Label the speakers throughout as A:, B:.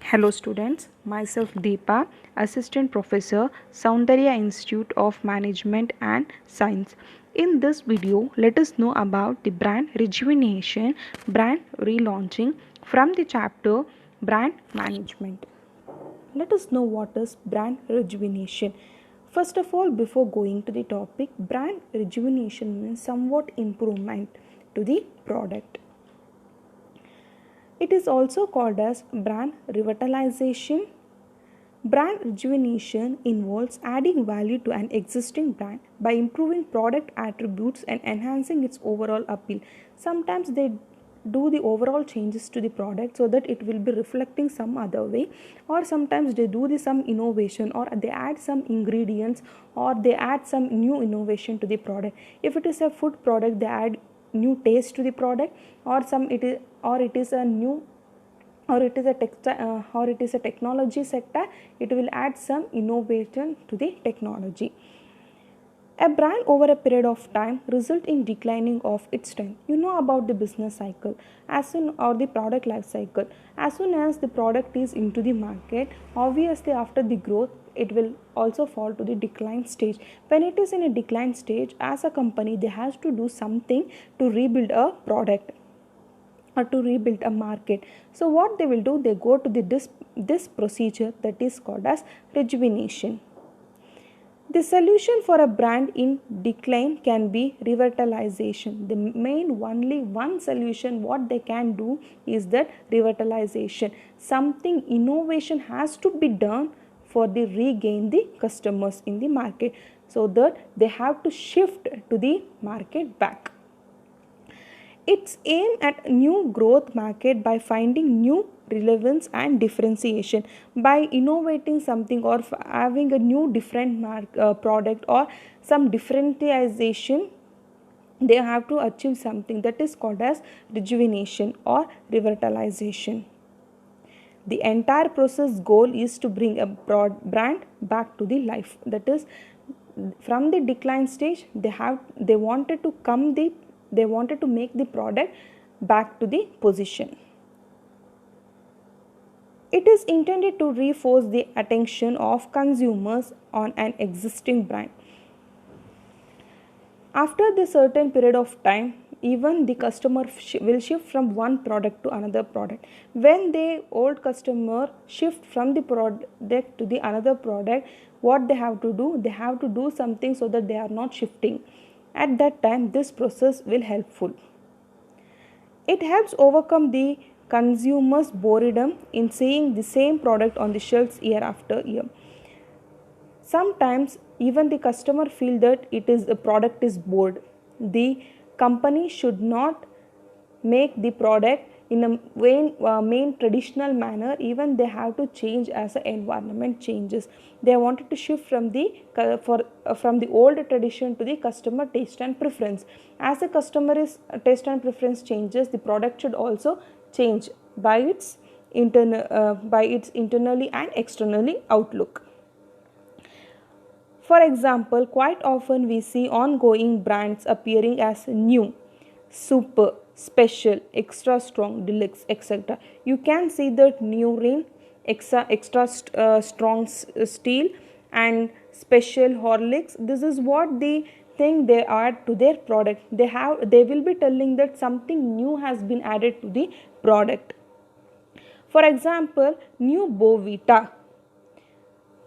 A: Hello students, myself Deepa, Assistant Professor, Soundarya Institute of Management and Science. In this video, let us know about the brand rejuvenation, brand relaunching from the chapter brand management. Let us know what is brand rejuvenation. First of all, before going to the topic, brand rejuvenation means somewhat improvement to the product. It is also called as brand revitalization. Brand rejuvenation involves adding value to an existing brand by improving product attributes and enhancing its overall appeal. Sometimes they do the overall changes to the product so that it will be reflecting some other way, or sometimes they do some innovation, or they add some ingredients, or they add some new innovation to the product. If it is a food product, they add new taste to the product, or it is a new, or it is a or it is a technology sector, it will add some innovation to the technology. A brand over a period of time result in declining of its strength. You know about the business cycle as soon, or the product life cycle. As soon as the product is into the market, obviously after the growth it will also fall to the decline stage. When it is in a decline stage, as a company they has to do something to rebuild a product or to rebuild a market. So what they will do, they go to this procedure that is called as rejuvenation. The solution for a brand in decline can be revitalization. The main only one solution what they can do is that revitalization. Something innovation has to be done for the regain the customers in the market, so that they have to shift to the market back. It's aimed at new growth market by finding new relevance and differentiation, by innovating something, or having a new different product or some differentiation. They have to achieve something that is called as rejuvenation or revitalization. The entire process goal is to bring a brand back to the life. That is, from the decline stage, they wanted to make the product back to the position. It is intended to reinforce the attention of consumers on an existing brand. After the certain period of time, even the customer will shift from one product to another product. When the old customer shift from the product to the another product, what they have to do? They have to do something so that they are not shifting. At that time, this process will helpful. It helps overcome the consumer's boredom in seeing the same product on the shelves year after year. Sometimes even the customer feel that the product is bored. The company should not make the product in a main traditional manner. Even they have to change as the environment changes. They wanted to shift from the old tradition to the customer taste and preference. As the customer's taste and preference changes, the product should also change by its internally and externally outlook. For example, quite often we see ongoing brands appearing as new, super, special, extra strong, deluxe, etc. You can see that new ring, extra strong steel, and special Horlicks. This is what the thing they add to their product. They will be telling that something new has been added to the product. For example, new Bovita.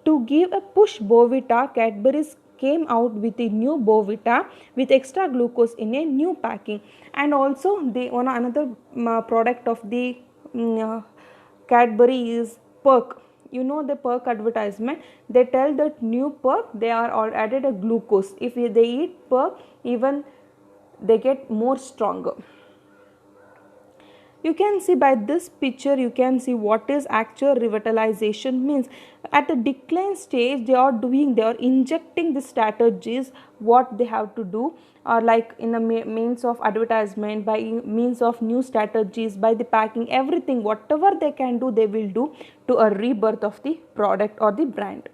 A: To give a push Bovita, Cadbury's came out with a new Bovita with extra glucose in a new packing. And also another product of the Cadbury is Perk. You know the Perk advertisement, they tell that new Perk, they are all added a glucose. If they eat Perk, even they get more stronger. You can see by this picture, you can see what is actual revitalization means. At the decline stage, they are injecting the strategies what they have to do, or like in the means of advertisement, by means of new strategies, by the packing, everything whatever they can do, they will do to a rebirth of the product or the brand.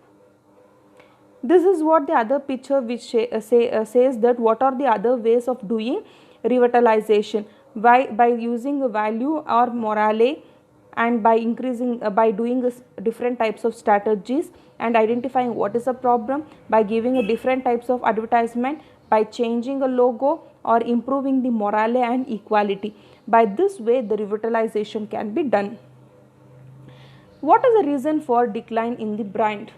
A: This is what the other picture which says that what are the other ways of doing revitalization by using a value or morale and by increasing by doing this different types of strategies and identifying what is a problem, by giving a different types of advertisement, by changing a logo or improving the morale and equality. By this way the revitalization can be done. What is the reason for decline in the brand?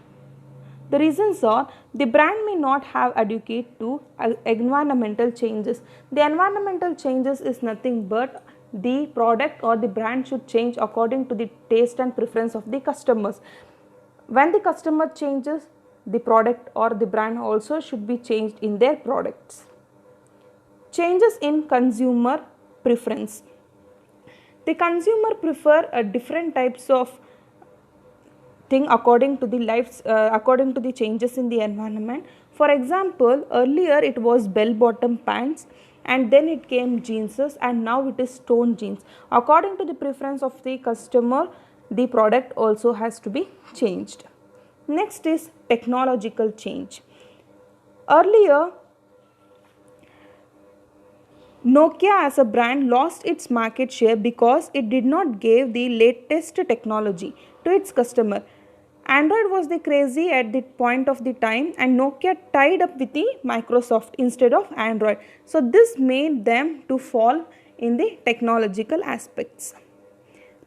A: The reasons are: the brand may not have adequate to environmental changes. The environmental changes is nothing but the product or the brand should change according to the taste and preference of the customers. When the customer changes, the product or the brand also should be changed in their products. Changes in consumer preference. The consumer prefer a different types of thing according to the according to the changes in the environment. For example, earlier it was bell bottom pants, and then it came jeans, and now it is torn jeans. According to the preference of the customer, the product also has to be changed. Next is technological change. Earlier, Nokia as a brand lost its market share because it did not give the latest technology to its customer. Android was the crazy at the point of the time, and Nokia tied up with the Microsoft instead of Android. So this made them to fall in the technological aspects.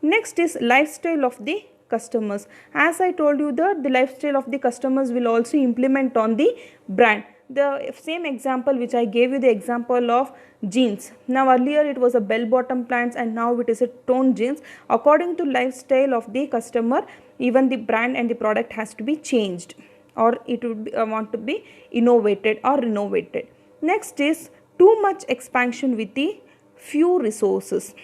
A: Next is lifestyle of the customers. As I told you that the lifestyle of the customers will also implement on the brand. The same example which I gave you, the example of jeans. Now earlier it was a bell bottom pants and now it is a torn jeans. According to lifestyle of the customer, even the brand and the product has to be changed, or it would be, want to be innovated or renovated. Next is too much expansion with the few resources.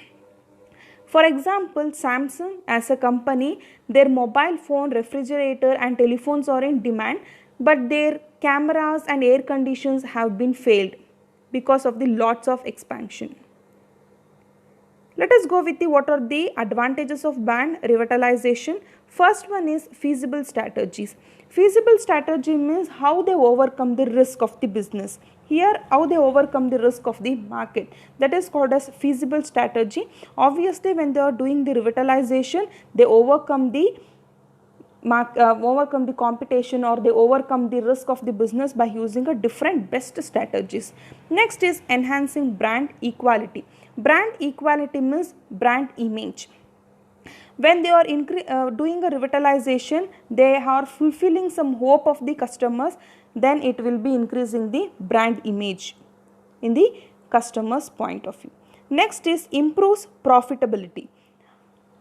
A: For example, Samsung as a company, their mobile phone, refrigerator and telephones are in demand, but their cameras and air conditions have been failed because of the lots of expansion. Let us go with the what are the advantages of brand revitalization. First one is feasible strategies. Feasible strategy means how they overcome the risk of the business. Here, how they overcome the risk of the market. That is called as feasible strategy. Obviously, when they are doing the revitalization, they overcome the competition, or they overcome the risk of the business by using a different best strategies. Next is enhancing brand equality. Brand equality means brand image. When they are doing a revitalization, they are fulfilling some hope of the customers, then it will be increasing the brand image in the customer's point of view. Next is improves profitability.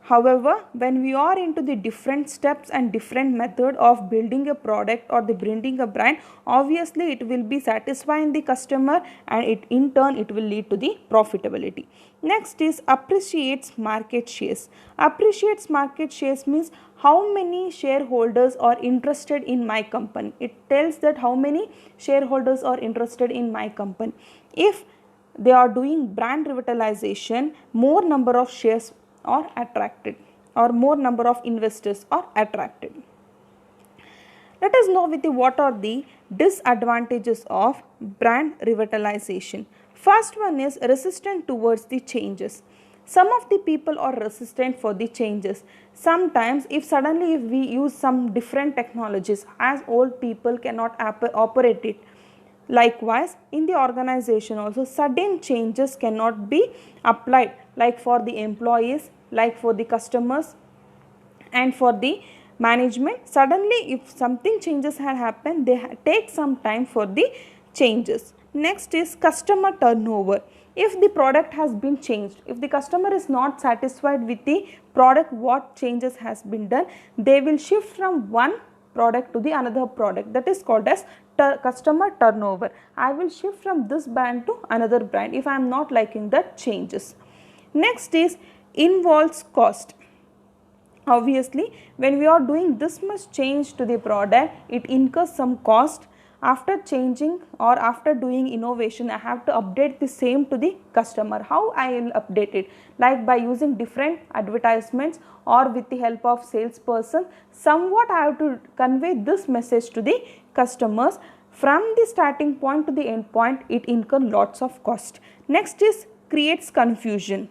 A: However, when we are into the different steps and different method of building a product or the building a brand, obviously it will be satisfying the customer, and it in turn it will lead to the profitability. Next is appreciates market shares. Appreciates market shares means how many shareholders are interested in my company. It tells that how many shareholders are interested in my company. If they are doing brand revitalization, more number of shares are attracted, or more number of investors are attracted. Let us know with the what are the disadvantages of brand revitalization. First one is resistant towards the changes. Some of the people are resistant for the changes. Sometimes if we use some different technologies, as old people cannot operate it. Likewise, in the organization also, sudden changes cannot be applied, like for the employees, like for the customers and for the management. Suddenly if something changes had happened, they take some time for the changes. Next is customer turnover. If the product has been changed, if the customer is not satisfied with the product, what changes has been done, they will shift from one product to the another product. That is called as customer turnover. I will shift from this brand to another brand if I am not liking the changes. Next is involves cost. Obviously, when we are doing this much change to the product, it incurs some cost. After changing or after doing innovation, I have to update the same to the customer. How I will update it? Like by using different advertisements or with the help of salesperson. Somewhat I have to convey this message to the customers. From the starting point to the end point, it incurs lots of cost. Next is creates confusion.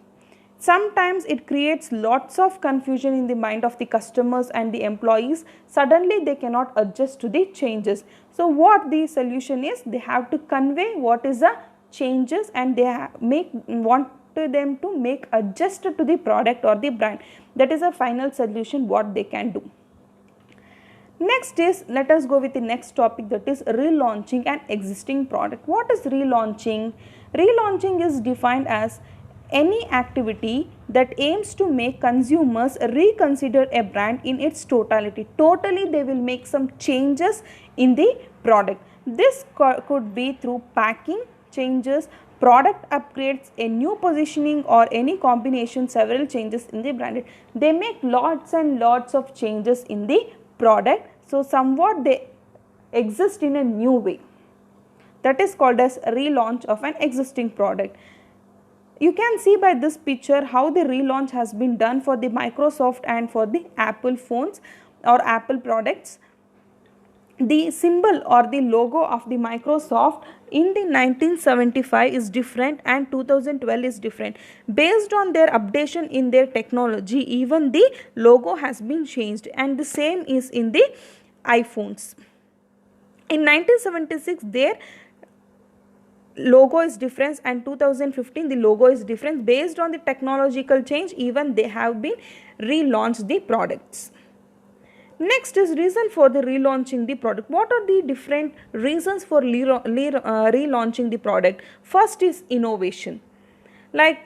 A: Sometimes it creates lots of confusion in the mind of the customers and the employees. Suddenly they cannot adjust to the changes. So what the solution is, they have to convey what is the changes, and they want them to make adjust to the product or the brand. That is a final solution what they can do. Next is, let us go with the next topic, that is relaunching an existing product. What is relaunching? Relaunching is defined as any activity that aims to make consumers reconsider a brand in its totality. Totally they will make some changes in the product. This could be through packing changes, product upgrades, a new positioning, or any combination several changes in the brand. They make lots and lots of changes in the product. So somewhat they exist in a new way. That is called as relaunch of an existing product. You can see by this picture how the relaunch has been done for the Microsoft and for the Apple phones or Apple products. The symbol or the logo of the Microsoft in the 1975 is different and 2012 is different. Based on their updation in their technology, even the logo has been changed, and the same is in the iPhones. In 1976 their logo is different, and 2015 the logo is different. Based on the technological change, even they have been relaunched the products. Next is reason for the relaunching the product. What are the different reasons for relaunching the product? First is innovation. Like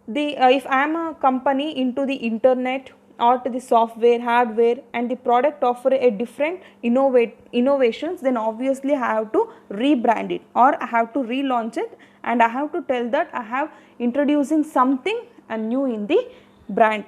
A: if I am a company into the internet or to the software, hardware, and the product offer a different innovations, then obviously I have to rebrand it or I have to relaunch it, and I have to tell that I have introducing something new in the brand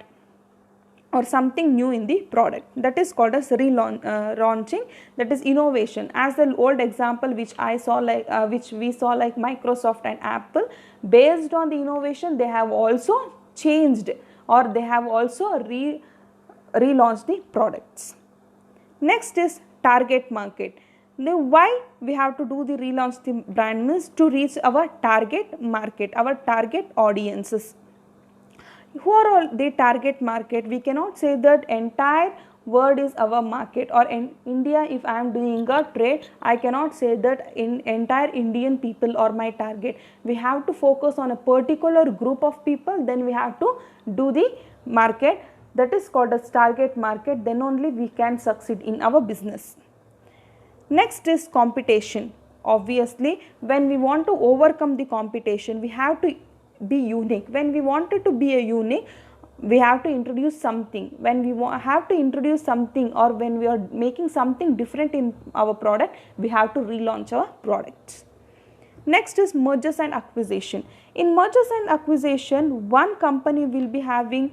A: or something new in the product. That is called as relaunching, that is innovation. As the old example which I saw, like which we saw, like Microsoft and Apple, based on the innovation they have also changed or they have also relaunched the products. Next is target market. Now why we have to do the relaunch the brand means to reach our target market, our target audiences. Who are all the target market? We cannot say that entire world is our market, or in India if I am doing a trade, I cannot say that in entire Indian people are my target. We have to focus on a particular group of people, then we have to do the market, that is called as target market, then only we can succeed in our business. Next is competition. Obviously when we want to overcome the competition, we have to be unique. When we wanted to be a unique, we have to introduce something. When we have to introduce something, or when we are making something different in our product, we have to relaunch our products. Next is mergers and acquisition. In mergers and acquisition, one company will be having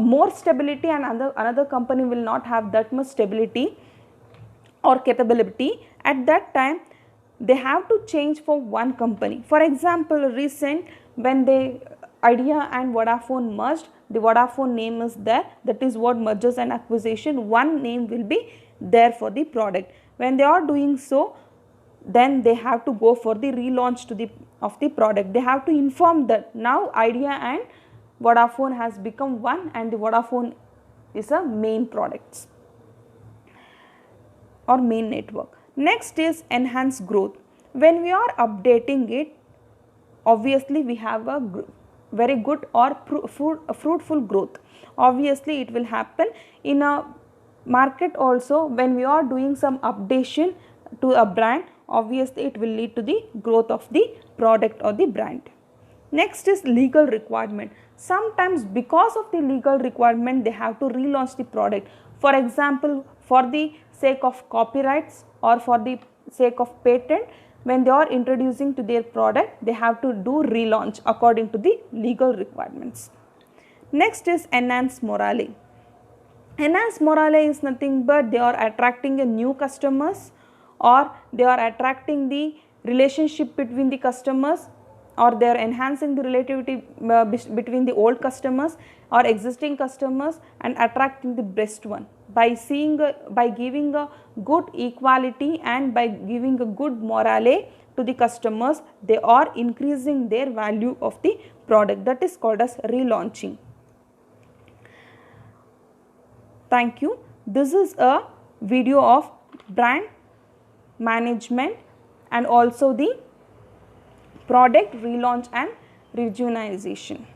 A: more stability and another company will not have that much stability or capability. At that time they have to change for one company. For example, recent when the Idea and Vodafone merged, the Vodafone name is there, that is what mergers and acquisition, one name will be there for the product. When they are doing so, then they have to go for the relaunch of the product. They have to inform that now Idea and Vodafone has become one and the Vodafone is a main products or main network. Next is enhanced growth. When we are updating it, obviously we have a very good or fruitful growth. Obviously it will happen in a market also. When we are doing some updation to a brand, obviously it will lead to the growth of the product or the brand. Next is legal requirement. Sometimes because of the legal requirement they have to relaunch the product. For example, for the sake of copyrights or for the sake of patent, when they are introducing to their product, they have to do relaunch according to the legal requirements. Next is enhanced morale. Enhanced morale is nothing but they are attracting a new customers, or they are attracting the relationship between the customers, or they are enhancing the relativity between the old customers or existing customers and attracting the best one. By giving a good equality and by giving a good morale to the customers, they are increasing their value of the product, that is called as relaunching. Thank you. This is a video of brand management and also the product relaunch and rejuvenation.